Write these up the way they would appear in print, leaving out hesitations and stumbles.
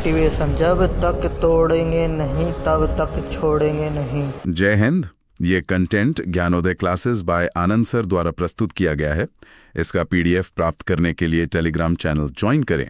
Motivation, जब तक तोड़ेंगे नहीं तब तक छोड़ेंगे नहीं। जय हिंद। ये content Gyanodaya classes by Anand sir द्वारा प्रस्तुत किया गया है। इसका पीडीएफ प्राप्त करने के लिए टेलीग्राम चैनल ज्वाइन करें।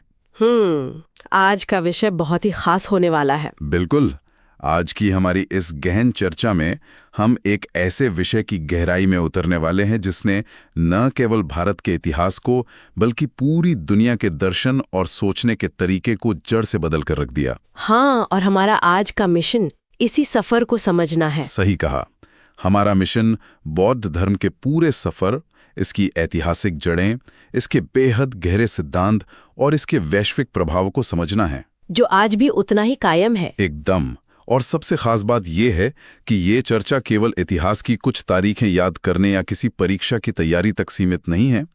आज का विषय बहुत ही खास होने वाला है। बिल्कुल। आज की हमारी इस गहन चर्चा में हम एक ऐसे विषय की गहराई में उतरने वाले हैं जिसने न केवल भारत के इतिहास को बल्कि पूरी दुनिया के दर्शन और सोचने के तरीके को जड़ से बदल कर रख दिया। हाँ, और हमारा आज का मिशन इसी सफर को समझना है। सही कहा। हमारा मिशन बौद्ध धर्म के पूरे सफर, इसकी ऐतिहासिक जड़ें, इसके बेहद गहरे सिद्धांत और इसके वैश्विक प्रभाव को समझना है, जो आज भी उतना ही कायम है। एकदम। और सबसे खास बात यह है कि ये चर्चा केवल इतिहास की कुछ तारीखें याद करने या किसी परीक्षा की तैयारी तक सीमित नहीं है।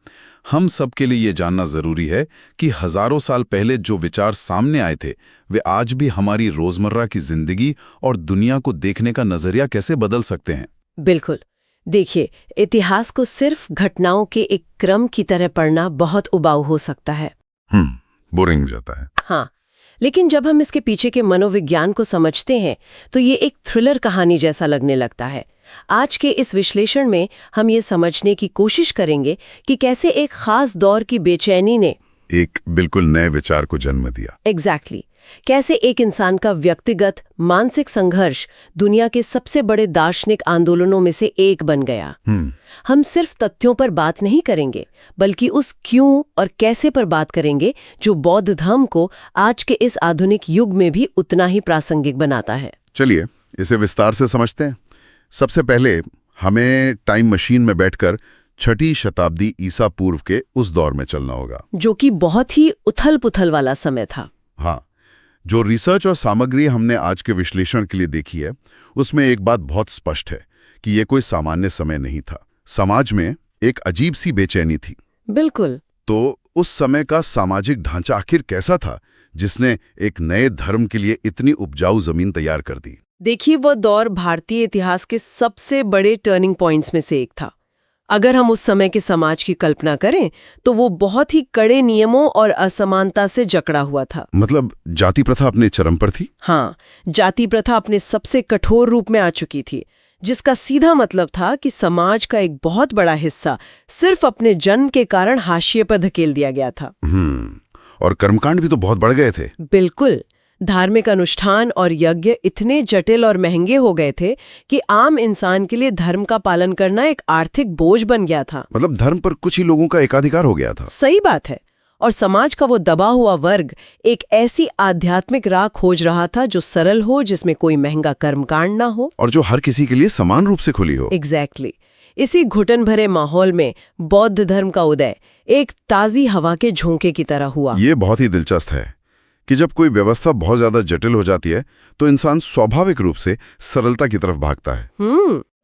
हम सबके लिए ये जानना जरूरी है कि हजारों साल पहले जो विचार सामने आए थे वे आज भी हमारी रोजमर्रा की जिंदगी और दुनिया को देखने का नजरिया कैसे बदल सकते हैं। बिल्कुल। देखिए, इतिहास को सिर्फ घटनाओं के एक क्रम की तरह पढ़ना बहुत उबाऊ हो सकता है। बोरिंग हो जाता है। हाँ, लेकिन जब हम इसके पीछे के मनोविज्ञान को समझते हैं तो ये एक थ्रिलर कहानी जैसा लगने लगता है। आज के इस विश्लेषण में हम ये समझने की कोशिश करेंगे कि कैसे एक खास दौर की बेचैनी ने एक बिल्कुल नए विचार को जन्म दिया। एग्जैक्टली। कैसे एक इंसान का व्यक्तिगत मानसिक संघर्ष दुनिया के सबसे बड़े दार्शनिक आंदोलनों में से एक बन गया। हम सिर्फ तथ्यों पर बात नहीं करेंगे बल्कि उस क्यों और कैसे पर बात करेंगे जो बौद्ध धर्म को आज के इस आधुनिक युग में भी उतना ही प्रासंगिक बनाता है। चलिए इसे विस्तार से समझते हैं। सबसे पहले हमें टाइम मशीन में बैठकर 6ठी शताब्दी ईसा पूर्व के उस दौर में चलना होगा, जो कि बहुत ही उथल-पुथल वाला समय था। हाँ, जो रिसर्च और सामग्री हमने आज के विश्लेषण के लिए देखी है उसमें एक बात बहुत स्पष्ट है कि ये कोई सामान्य समय नहीं था। समाज में एक अजीब सी बेचैनी थी। बिल्कुल। तो उस समय का सामाजिक ढांचा आखिर कैसा था जिसने एक नए धर्म के लिए इतनी उपजाऊ जमीन तैयार कर दी? देखिए, वो दौर भारतीय इतिहास के सबसे बड़े टर्निंग पॉइंट्स में से एक था। अगर हम उस समय के समाज की कल्पना करें तो वो बहुत ही कड़े नियमों और असमानता से जकड़ा हुआ था। मतलब जाति प्रथा अपने चरम पर थी। हाँ, जाति प्रथा अपने सबसे कठोर रूप में आ चुकी थी, जिसका सीधा मतलब था कि समाज का एक बहुत बड़ा हिस्सा सिर्फ अपने जन्म के कारण हाशिए पर धकेल दिया गया था। और कर्मकांड भी तो बहुत बढ़ गए थे। बिल्कुल। धार्मिक अनुष्ठान और यज्ञ इतने जटिल और महंगे हो गए थे कि आम इंसान के लिए धर्म का पालन करना एक आर्थिक बोझ बन गया था। मतलब धर्म पर कुछ ही लोगों का एकाधिकार हो गया था। सही बात है। और समाज का वो दबा हुआ वर्ग एक ऐसी आध्यात्मिक राह खोज रहा था जो सरल हो, जिसमें कोई महंगा कर्मकांड ना हो और जो हर किसी के लिए समान रूप से खुली हो। एग्जैक्टली। इसी घुटन भरे माहौल में बौद्ध धर्म का उदय एक ताजी हवा के झोंके की तरह हुआ। ये बहुत ही दिलचस्प है कि जब कोई व्यवस्था बहुत ज्यादा जटिल हो जाती है तो इंसान स्वाभाविक रूप से सरलता की तरफ भागता है।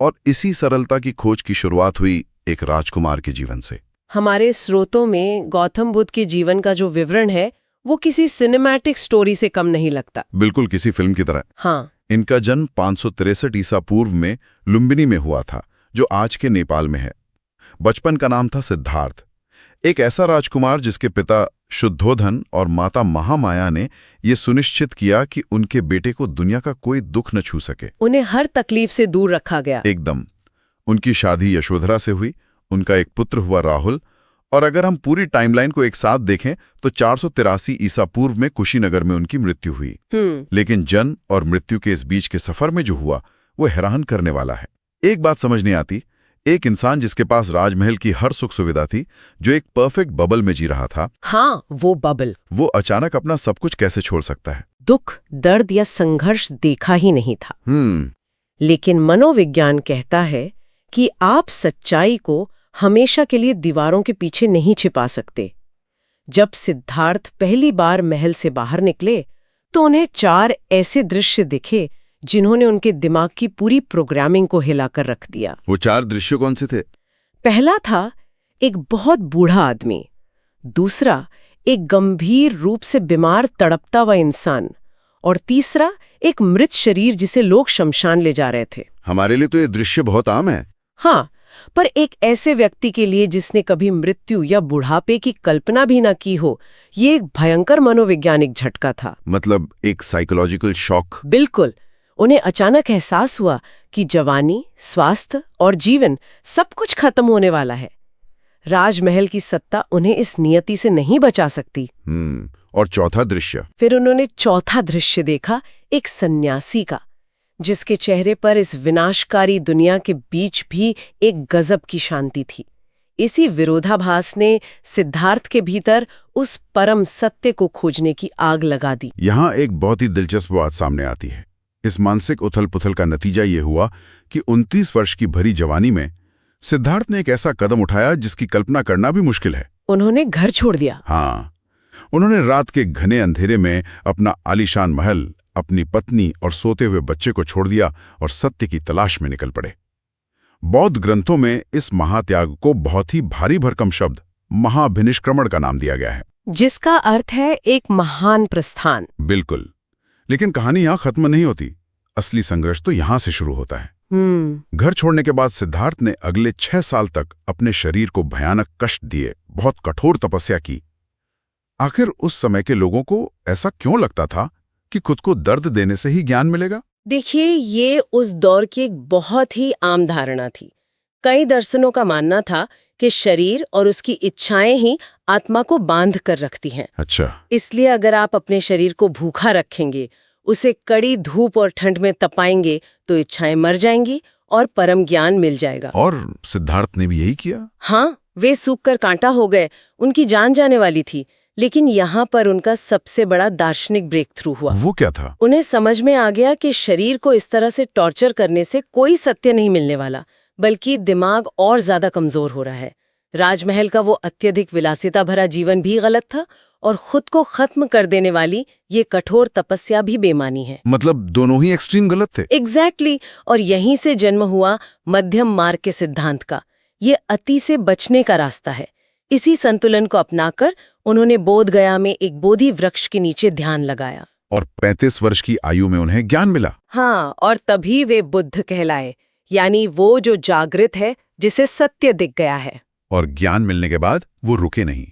और इसी सरलता की खोज की शुरुआत हुई एक राजकुमार के जीवन से। हमारे स्रोतों में गौतम बुद्ध के जीवन का जो विवरण है वो किसी सिनेमैटिक स्टोरी से कम नहीं लगता। बिल्कुल किसी फिल्म की तरह। हाँ। इनका जन्म 563 ईसा पूर्व में लुम्बिनी में हुआ था, जो आज के नेपाल में है। बचपन का नाम था सिद्धार्थ। एक ऐसा राजकुमार जिसके पिता शुद्धोधन और माता महामाया ने यह सुनिश्चित किया कि उनके बेटे को दुनिया का कोई दुख न छू सके। उन्हें हर तकलीफ से दूर रखा गया। एकदम। उनकी शादी यशोधरा से हुई, उनका एक पुत्र हुआ राहुल, और अगर हम पूरी टाइमलाइन को एक साथ देखें तो 483 ईसा पूर्व में कुशीनगर में उनकी मृत्यु हुई। लेकिन जन्म और मृत्यु के इस बीच के सफर में जो हुआ वो हैरान करने वाला है। एक बात समझ नहीं आती, एक इंसान जिसके पास राजमहल की हर सुख सुविधा थी, जो एक परफेक्ट बबल में जी रहा था। हाँ, वो बबल। वो अचानक अपना सब कुछ कैसे छोड़ सकता है? दुख, दर्द या संघर्ष देखा ही नहीं था। लेकिन मनोविज्ञान कहता है कि आप सच्चाई को हमेशा के लिए दीवारों के पीछे नहीं छिपा सकते। जब सिद्धार्थ पहली बार महल से बाहर निकले तो उन्हें 4 ऐसे दृश्य दिखे जिन्होंने उनके दिमाग की पूरी प्रोग्रामिंग को हिलाकर रख दिया। वो 4 दृश्य कौन से थे? पहला था एक बहुत बूढ़ा आदमी, दूसरा एक गंभीर रूप से बीमार तड़पता हुआ इंसान, और तीसरा एक मृत शरीर जिसे लोग शमशान ले जा रहे थे। हमारे लिए तो ये दृश्य बहुत आम है। हाँ, पर एक ऐसे व्यक्ति के लिए जिसने कभी मृत्यु या बुढ़ापे की कल्पना भी ना की हो, ये एक भयंकर मनोवैज्ञानिक झटका था। मतलब एक साइकोलॉजिकल शॉक। बिल्कुल। उन्हें अचानक एहसास हुआ कि जवानी, स्वास्थ्य और जीवन सब कुछ खत्म होने वाला है। राजमहल की सत्ता उन्हें इस नियति से नहीं बचा सकती। और चौथा दृश्य? फिर उन्होंने चौथा दृश्य देखा, एक सन्यासी का, जिसके चेहरे पर इस विनाशकारी दुनिया के बीच भी एक गजब की शांति थी। इसी विरोधाभास ने सिद्धार्थ के भीतर उस परम सत्य को खोजने की आग लगा दी। यहाँ एक बहुत ही दिलचस्प बात सामने आती है। इस मानसिक उथल-पुथल का नतीजा ये हुआ कि 29 वर्ष की भरी जवानी में सिद्धार्थ ने एक ऐसा कदम उठाया जिसकी कल्पना करना भी मुश्किल है। उन्होंने घर छोड़ दिया। हाँ, उन्होंने रात के घने अंधेरे में अपना आलीशान महल, अपनी पत्नी और सोते हुए बच्चे को छोड़ दिया और सत्य की तलाश में निकल पड़े। बौद्ध ग्रंथों में इस महात्याग को बहुत ही भारी भरकम शब्द महाभिनिष्क्रमण का नाम दिया गया है, जिसका अर्थ है एक महान प्रस्थान। बिल्कुल। लेकिन कहानी यहां खत्म नहीं होती। असली संघर्ष तो यहां से शुरू होता है। घर छोड़ने के बाद सिद्धार्थ ने अगले 6 साल तक अपने शरीर को भयानक कष्ट दिए, बहुत कठोर तपस्या की। आखिर उस समय के लोगों को ऐसा क्यों लगता था कि खुद को दर्द देने से ही ज्ञान मिलेगा? देखिए, ये उस दौर की एक बहुत ही आम धारणा थी। कई दर्शनों का मानना था कि शरीर और उसकी इच्छाएं ही आत्मा को बांध कर रखती हैं। अच्छा। इसलिए अगर आप अपने शरीर को भूखा रखेंगे, उसे कड़ी धूप और ठंड में तपाएंगे, तो इच्छाएं मर जाएंगी और परम ज्ञान मिल जाएगा। और सिद्धार्थ ने भी यही किया? हाँ, वे सूख कर कांटा हो गए, उनकी जान जाने वाली थी। लेकिन यहाँ पर उनका सबसे बड़ा दार्शनिक ब्रेक थ्रू हुआ। वो क्या था? उन्हें समझ में आ गया कि शरीर को इस तरह से टॉर्चर करने से कोई सत्य नहीं मिलने वाला, बल्कि दिमाग और ज्यादा कमजोर हो रहा है। राजमहल का वो अत्यधिक विलासिता भरा जीवन भी गलत था और खुद को खत्म कर देने वाली ये कठोर तपस्या भी बेमानी है। मतलब दोनों ही एक्सट्रीम गलत थे। एग्जैक्टली। और यहीं से जन्म हुआ मध्यम मार्ग के सिद्धांत का। ये अति से बचने का रास्ता है। इसी संतुलन को अपनाकर उन्होंने बोध गया में एक बोधि वृक्ष के नीचे ध्यान लगाया। और 35 वर्ष की आयु में उन्हें ज्ञान मिला। हाँ, और तभी वे बुद्ध कहलाए, यानी वो जो जागृत है, जिसे सत्य दिख गया है। और ज्ञान मिलने के बाद वो रुके नहीं।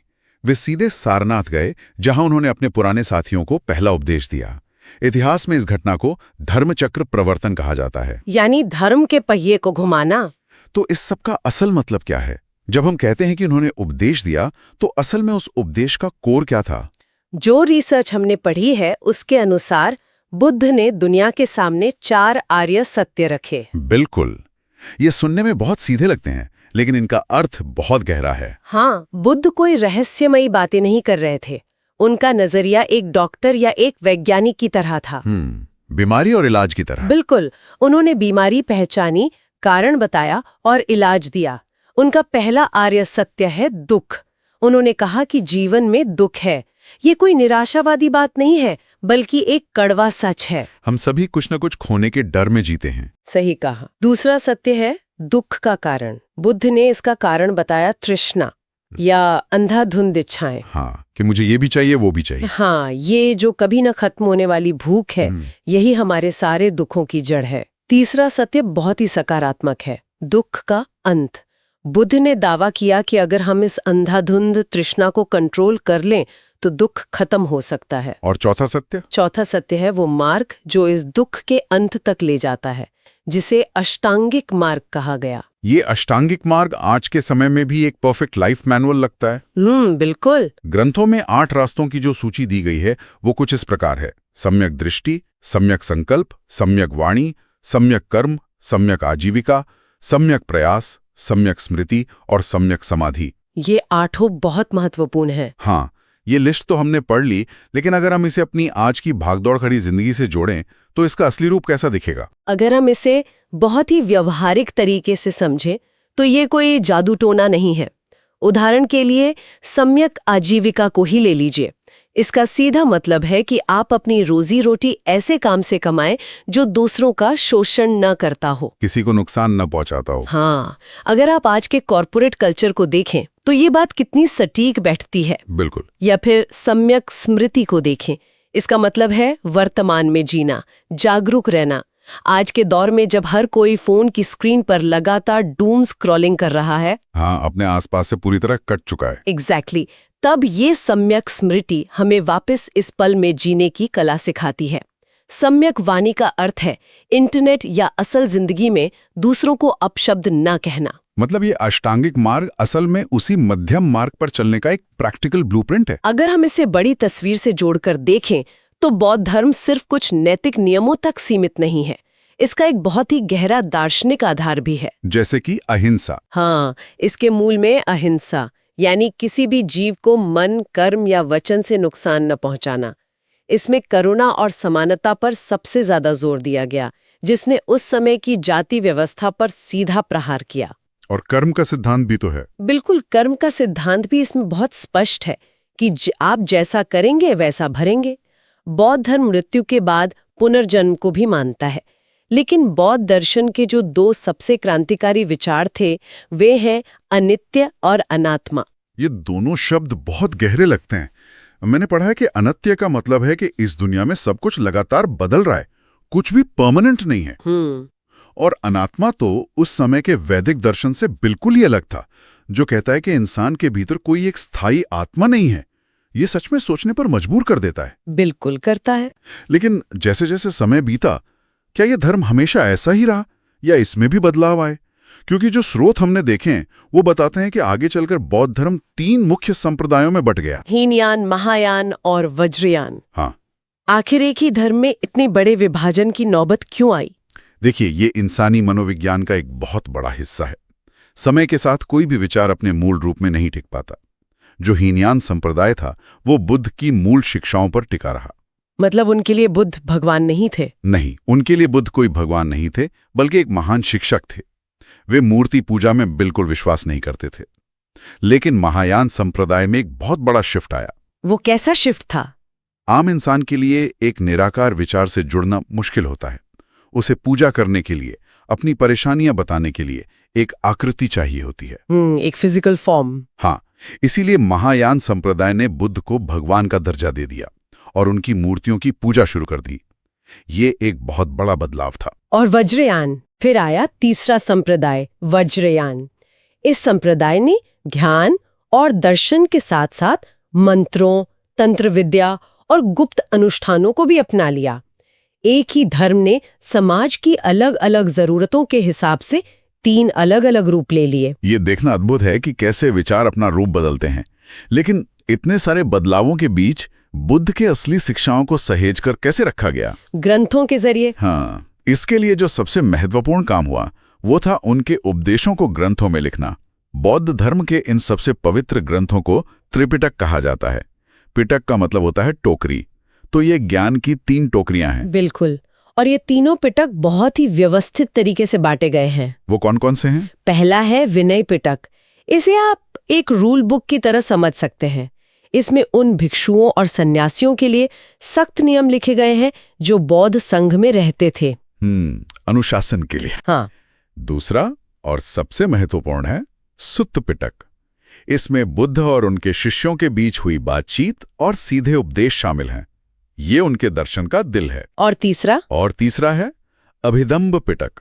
वे सीधे सारनाथ गए, जहां उन्होंने अपने पुराने साथियों को पहला उपदेश दिया। इतिहास में इस घटना को धर्मचक्र प्रवर्तन कहा जाता है, यानी धर्म के पहिए को घुमाना। तो इस सब का असल मतलब क्या है? जब हम कहते हैं कि उन्होंने उपदेश दिया, तो असल में उस उपदेश का कोर क्या था? जो रिसर्च हमने पढ़ी है उसके अनुसार बुद्ध ने दुनिया के सामने 4 आर्य सत्य रखे। बिल्कुल। ये सुनने में बहुत सीधे लगते हैं, लेकिन इनका अर्थ बहुत गहरा है। हाँ, बुद्ध कोई रहस्यमयी बातें नहीं कर रहे थे। उनका नजरिया एक डॉक्टर या एक वैज्ञानिक की तरह था। बीमारी और इलाज की तरह। बिल्कुल। उन्होंने बीमारी पहचानी, कारण बताया और इलाज दिया। उनका पहला आर्य सत्य है दुख। उन्होंने कहा कि जीवन में दुख है। ये कोई निराशावादी बात नहीं है, बल्कि एक कड़वा सच है। हम सभी कुछ न कुछ खोने के डर में जीते हैं। सही कहा। दूसरा सत्य है दुख का कारण। बुद्ध ने इसका कारण बताया तृष्णा या अंधाधुंध इच्छाएं। हाँ, कि मुझे ये भी चाहिए, वो भी चाहिए। हाँ, ये जो कभी न खत्म होने वाली भूख है, यही हमारे सारे दुखों की जड़ है। तीसरा सत्य बहुत ही सकारात्मक है, दुख का अंत। बुद्ध ने दावा किया कि अगर हम इस अंधाधुंध तृष्णा को कंट्रोल कर लें तो दुख खत्म हो सकता है। और चौथा सत्य? चौथा सत्य है वो मार्ग जो इस दुख के अंत तक ले जाता है, जिसे अष्टांगिक मार्ग कहा गया। ये अष्टांगिक मार्ग आज के समय में भी एक परफेक्ट लाइफ मैनुअल लगता है। बिल्कुल। ग्रंथों में 8 रास्तों की जो सूची दी गई है वो कुछ इस प्रकार है: सम्यक दृष्टि, सम्यक संकल्प, सम्यक वाणी, सम्यक कर्म, सम्यक आजीविका, सम्यक प्रयास, सम्यक स्मृति और सम्यक समाधि। ये 8 बहुत महत्वपूर्ण है। हाँ, ये लिस्ट तो हमने पढ़ ली, लेकिन अगर हम इसे अपनी आज की भागदौड़ खड़ी जिंदगी से जोड़ें तो इसका असली रूप कैसा दिखेगा? अगर हम इसे बहुत ही व्यवहारिक तरीके से समझें तो ये कोई जादू टोना नहीं है। उदाहरण के लिए सम्यक आजीविका को ही ले लीजिए। इसका सीधा मतलब है कि आप अपनी रोजी रोटी ऐसे काम से कमाएं जो दूसरों का शोषण न करता हो, किसी को नुकसान न पहुंचाता हो। हाँ, अगर आप आज के कॉर्पोरेट कल्चर को देखें तो ये बात कितनी सटीक बैठती है। बिल्कुल। या फिर सम्यक स्मृति को देखें, इसका मतलब है वर्तमान में जीना, जागरूक रहना। आज के दौर में जब हर कोई फोन की स्क्रीन पर लगातार डूम स्क्रॉलिंग कर रहा है, हाँ, अपने आसपास से पूरी तरह कट चुका है। एग्जैक्टली, तब ये सम्यक स्मृति हमें वापस इस पल में जीने की कला सिखाती है। सम्यक वाणी का अर्थ है इंटरनेट या असल जिंदगी में दूसरों को अपशब्द न कहना। मतलब ये अष्टांगिक मार्ग असल में उसी मध्यम मार्ग पर चलने का एक प्रैक्टिकल ब्लूप्रिंट है। अगर हम इसे बड़ी तस्वीर से जोड़कर देखें तो बौद्ध धर्म सिर्फ कुछ नैतिक नियमों तक सीमित नहीं है, इसका एक बहुत ही गहरा दार्शनिक आधार भी है। जैसे कि अहिंसा। हाँ, इसके मूल में अहिंसा यानी किसी भी जीव को मन, कर्म या वचन से नुकसान न पहुंचाना। इसमें करुणा और समानता पर सबसे ज्यादा जोर दिया गया, जिसने उस समय की जाति व्यवस्था पर सीधा प्रहार किया। और कर्म का सिद्धांत भी तो है। बिल्कुल, कर्म का सिद्धांत भी इसमें बहुत स्पष्ट है कि आप जैसा करेंगे वैसा भरेंगे। बौद्ध धर्म मृत्यु के बाद पुनर्जन्म को भी मानता है, लेकिन बौद्ध दर्शन के जो दो सबसे क्रांतिकारी विचार थे वे हैं अनित्य और अनात्मा। ये दोनों शब्द बहुत गहरे लगते हैं। मैंने पढ़ा है कि अनित्य का मतलब है कि इस दुनिया में सब कुछ लगातार बदल रहा है, कुछ भी परमानेंट नहीं है। और अनात्मा तो उस समय के वैदिक दर्शन से बिल्कुल ही अलग था, जो कहता है कि इंसान के भीतर कोई एक स्थायी आत्मा नहीं है। ये सच में सोचने पर मजबूर कर देता है। बिल्कुल करता है। लेकिन जैसे जैसे समय बीता, क्या यह धर्म हमेशा ऐसा ही रहा या इसमें भी बदलाव आए? क्योंकि जो स्रोत हमने देखे हैं वो बताते हैं कि आगे चलकर बौद्ध धर्म 3 मुख्य संप्रदायों में बट गया। हीनयान, महायान और वज्रयान। हाँ, आखिर एक ही धर्म में इतने बड़े विभाजन की नौबत क्यों आई? देखिए, ये इंसानी मनोविज्ञान का एक बहुत बड़ा हिस्सा है। समय के साथ कोई भी विचार अपने मूल रूप में नहीं टिक पाता। जो हीनयान संप्रदाय था वो बुद्ध की मूल शिक्षाओं पर टिका रहा। मतलब उनके लिए बुद्ध भगवान नहीं थे? नहीं, उनके लिए बुद्ध कोई भगवान नहीं थे, बल्कि एक महान शिक्षक थे। वे मूर्ति पूजा में बिल्कुल विश्वास नहीं करते थे। लेकिन महायान संप्रदाय में एक बहुत बड़ा शिफ्ट आया। वो कैसा शिफ्ट था? आम इंसान के लिए एक निराकार विचार से जुड़ना मुश्किल होता है। उसे पूजा करने के लिए, अपनी परेशानियां बताने के लिए एक आकृति चाहिए होती है। एक फिजिकल फॉर्म। हाँ, इसीलिए महायान संप्रदाय ने बुद्ध को भगवान का दर्जा दे दिया और उनकी मूर्तियों की पूजा शुरू कर दी। ये एक बहुत बड़ा बदलाव था। और वज्रयान, फिर आया तीसरा संप्रदाय, वज्रयान। इस संप्रदाय ने ध्यान और दर्शन के साथ साथ मंत्रों, तंत्र विद्या और गुप्त अनुष्ठानों को भी अपना लिया। एक ही धर्म ने समाज की अलग अलग जरूरतों के हिसाब से 3 अलग अलग रूप ले लिए। ये देखना अद्भुत है कि कैसे विचार अपना रूप बदलते हैं। लेकिन इतने सारे बदलावों के बीच बुद्ध के असली शिक्षाओं को सहेज कर कैसे रखा गया? ग्रंथों के जरिए। हाँ, इसके लिए जो सबसे महत्वपूर्ण काम हुआ वो था उनके उपदेशों को ग्रंथों में लिखना। बौद्ध धर्म के इन सबसे पवित्र ग्रंथों को त्रिपिटक कहा जाता है। पिटक का मतलब होता है टोकरी। तो ये ज्ञान की 3 टोकरियां हैं। बिल्कुल, और ये तीनों पिटक बहुत ही व्यवस्थित तरीके से बांटे गए हैं। वो कौन कौन से हैं? पहला है विनय पिटक। इसे आप एक रूल बुक की तरह समझ सकते हैं। इसमें उन भिक्षुओं और सन्यासियों के लिए सख्त नियम लिखे गए हैं जो बौद्ध संघ में रहते थे। अनुशासन के लिए। हाँ। दूसरा और सबसे महत्वपूर्ण है सुत्त पिटक। इसमें बुद्ध और उनके शिष्यों के बीच हुई बातचीत और सीधे उपदेश शामिल हैं। ये उनके दर्शन का दिल है। और तीसरा है अभिदम्ब पिटक।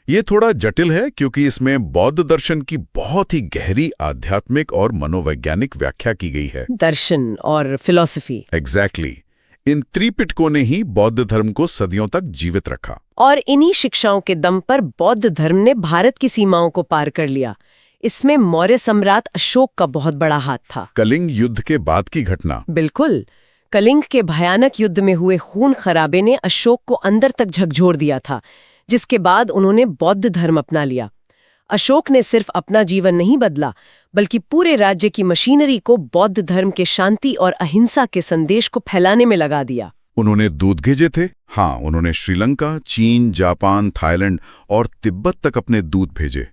ये थोड़ा जटिल है क्योंकि इसमें बौद्ध दर्शन की बहुत ही गहरी आध्यात्मिक और मनोवैज्ञानिक व्याख्या की गई है। दर्शन और फिलॉसफी। एग्जैक्टली। इन त्रिपिटकों ने ही बौद्ध धर्म को सदियों तक जीवित रखा। और इन्हीं शिक्षाओं के दम पर बौद्ध धर्म ने भारत की सीमाओं को पार कर लिया। इसमें मौर्य सम्राट अशोक का बहुत बड़ा हाथ था। कलिंग युद्ध के बाद की घटना। बिल्कुल, कलिंग के भयानक युद्ध में हुए खून खराबे ने अशोक को अंदर तक झकझोर दिया था, जिसके बाद उन्होंने बौद्ध धर्म अपना लिया। अशोक ने सिर्फ अपना जीवन नहीं बदला, बल्कि पूरे राज्य की मशीनरी को बौद्ध धर्म के शांति और अहिंसा के संदेश को फैलाने में लगा दिया। उन्होंने दूत भेजे थे। हाँ, उन्होंने श्रीलंका, चीन, जापान, थाईलैंड और तिब्बत तक अपने दूत भेजे।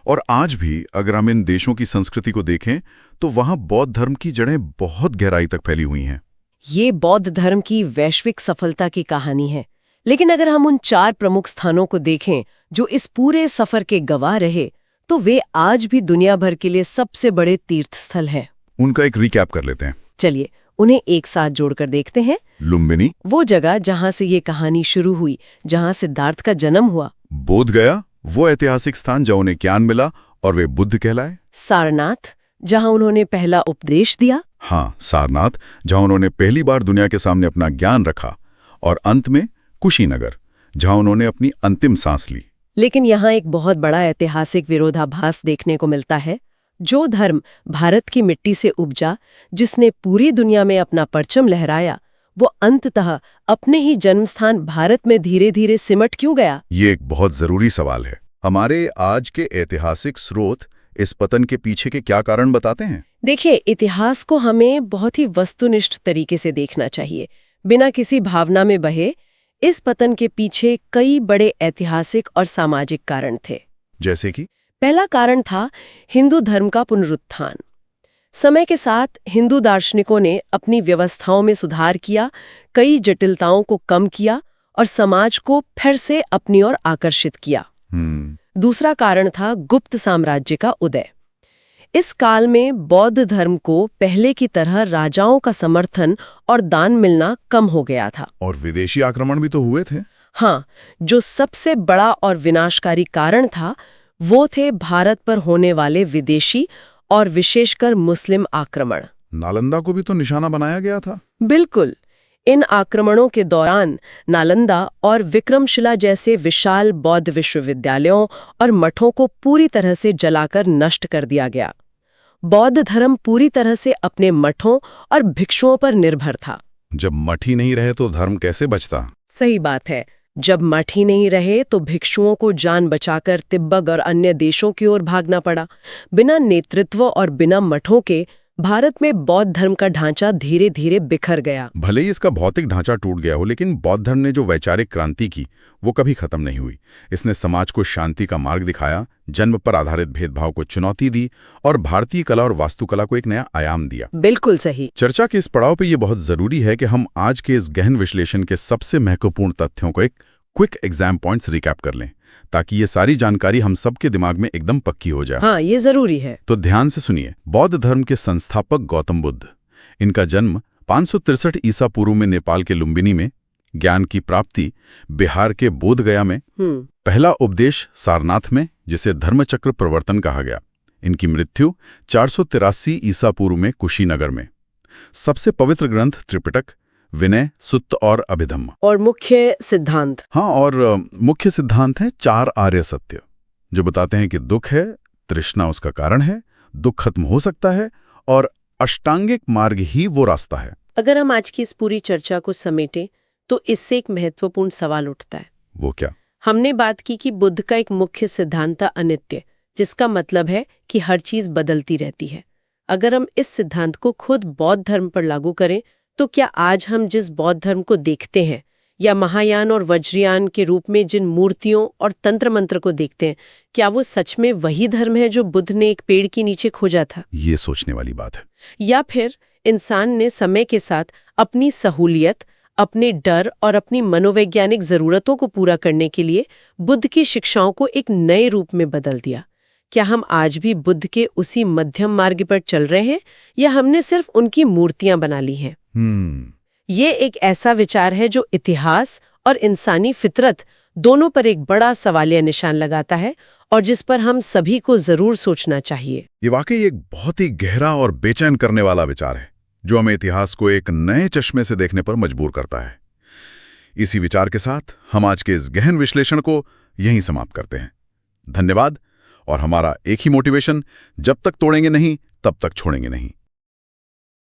और आज भी अगर हम इन देशों की संस्कृति को देखें तो वहां बौद्ध धर्म की जड़ें बहुत गहराई तक फैली हुई हैं। ये बौद्ध धर्म की वैश्विक सफलता की कहानी है। लेकिन अगर हम उन 4 प्रमुख स्थानों को देखें जो इस पूरे सफर के गवाह रहे, तो वे आज भी दुनिया भर के लिए सबसे बड़े तीर्थ स्थल हैं। उनका एक रिकैप कर लेते हैं। चलिए, उन्हें एक साथ जोड़कर देखते हैं। लुम्बिनी, वो जगह जहां से ये कहानी शुरू हुई, जहां सिद्धार्थ का जन्म हुआ। बोध गया, वो ऐतिहासिक स्थान जहाँ उन्हें ज्ञान मिला और वे बुद्ध कहलाए। सारनाथ, जहां उन्होंने पहला उपदेश दिया। हाँ, सारनाथ, जहाँ उन्होंने पहली बार दुनिया के सामने अपना ज्ञान रखा। और अंत में कुशीनगर, जहाँ उन्होंने अपनी अंतिम सांस ली। लेकिन यहाँ एक बहुत बड़ा ऐतिहासिक विरोधाभास देखने को मिलता है। जो धर्म भारत की मिट्टी से उपजा, जिसने पूरी दुनिया में अपना परचम लहराया, वो अंततः अपने ही जन्मस्थान भारत में धीरे धीरे सिमट क्यों गया? ये एक बहुत जरूरी सवाल है। हमारे आज के ऐतिहासिक स्रोत इस पतन के पीछे के क्या कारण बताते हैं? देखिए, इतिहास को हमें बहुत ही वस्तुनिष्ठ तरीके से देखना चाहिए, बिना किसी भावना में बहे। इस पतन के पीछे कई बड़े ऐतिहासिक और सामाजिक कारण थे। जैसे कि पहला कारण था हिंदू धर्म का पुनरुत्थान। समय के साथ हिंदू दार्शनिकों ने अपनी व्यवस्थाओं में सुधार किया, कई जटिलताओं को कम किया और समाज को फिर से अपनी ओर आकर्षित किया। दूसरा कारण था गुप्त साम्राज्य का उदय। इस काल में बौद्ध धर्म को पहले की तरह राजाओं का समर्थन और दान मिलना कम हो गया था। और विदेशी आक्रमण भी तो हुए थे। हाँ, जो सबसे बड़ा और विनाशकारी कारण था वो थे भारत पर होने वाले विदेशी और विशेषकर मुस्लिम आक्रमण। नालंदा को भी तो निशाना बनाया गया था। बिल्कुल। इन आक्रमणों के दौरान नालंदा और विक्रमशिला जैसे विशाल बौद्ध विश्वविद्यालयों और मठों को पूरी तरह से जलाकर नष्ट कर दिया गया। बौद्ध धर्म पूरी तरह से अपने मठों और भिक्षुओं पर निर्भर था। जब मठ ही नहीं रहे तो धर्म कैसे बचता? सही बात है। जब मठ ही नहीं रहे तो भिक्षुओं को जान बचाकर तिब्बत और अन्य देशों की ओर भागना पड़ा। बिना नेतृत्व और बिना मठों के भारत में बौद्ध धर्म का ढांचा धीरे धीरे बिखर गया। भले ही इसका भौतिक ढांचा टूट गया हो, लेकिन बौद्ध धर्म ने जो वैचारिक क्रांति की वो कभी खत्म नहीं हुई। इसने समाज को शांति का मार्ग दिखाया, जन्म पर आधारित भेदभाव को चुनौती दी और भारतीय कला और वास्तुकला को एक नया आयाम दिया। बिल्कुल सही। चर्चा के इस पड़ाव पे ये बहुत जरूरी है कि हम आज के इस गहन विश्लेषण के सबसे महत्वपूर्ण तथ्यों को एक क्विक एग्जाम पॉइंट्स रिकैप कर लें, ताकि ये सारी जानकारी हम सबके दिमाग में एकदम पक्की हो जाए। हाँ, ये जरूरी है। तो ध्यान से सुनिए। बौद्ध धर्म के संस्थापक गौतम बुद्ध, इनका जन्म 563 ईसा पूर्व में नेपाल के लुम्बिनी में, ज्ञान की प्राप्ति बिहार के बोध गया में, पहला उपदेश सारनाथ में, जिसे धर्मचक्र प्रवर्तन कहा गया। इनकी मृत्यु 483 ईसा पूर्व में कुशीनगर में। सबसे पवित्र ग्रंथ त्रिपिटक, विनय, सुत्त और अभिधम्म। और मुख्य सिद्धांत? हाँ, और मुख्य सिद्धांत है 4 आर्य सत्य, जो बताते हैं कि दुख है, तृष्णा उसका कारण है, दुख खत्म हो सकता है और अष्टांगिक मार्ग ही वो रास्ता है। अगर हम आज की इस पूरी चर्चा को समेटें तो इससे एक महत्वपूर्ण सवाल उठता है। वो क्या? हमने बात की कि बुद्ध का एक मुख्य सिद्धांत था अनित्य, जिसका मतलब है कि हर चीज बदलती रहती है। अगर हम इस सिद्धांत को खुद बौद्ध धर्म पर लागू करें तो क्या आज हम जिस बौद्ध धर्म को देखते हैं, या महायान और वज्रयान के रूप में जिन मूर्तियों और तंत्र मंत्र को देखते हैं, क्या वो सच में वही धर्म है जो बुद्ध ने एक पेड़ के नीचे खोजा था? ये सोचने वाली बात है। या फिर इंसान ने समय के साथ अपनी सहूलियत, अपने डर और अपनी मनोवैज्ञानिक जरूरतों को पूरा करने के लिए बुद्ध की शिक्षाओं को एक नए रूप में बदल दिया? क्या हम आज भी बुद्ध के उसी मध्यम मार्ग पर चल रहे हैं, या हमने सिर्फ उनकी मूर्तियां बना ली हैं? ये एक ऐसा विचार है जो इतिहास और इंसानी फितरत दोनों पर एक बड़ा सवालिया निशान लगाता है और जिस पर हम सभी को जरूर सोचना चाहिए। ये वाकई एक बहुत ही गहरा और बेचैन करने वाला विचार है, जो हमें इतिहास को एक नए चश्मे से देखने पर मजबूर करता है। इसी विचार के साथ हम आज के इस गहन विश्लेषण को यहीं समाप्त करते हैं। धन्यवाद। और हमारा एक ही मोटिवेशन, जब तक तोड़ेंगे नहीं तब तक छोड़ेंगे नहीं।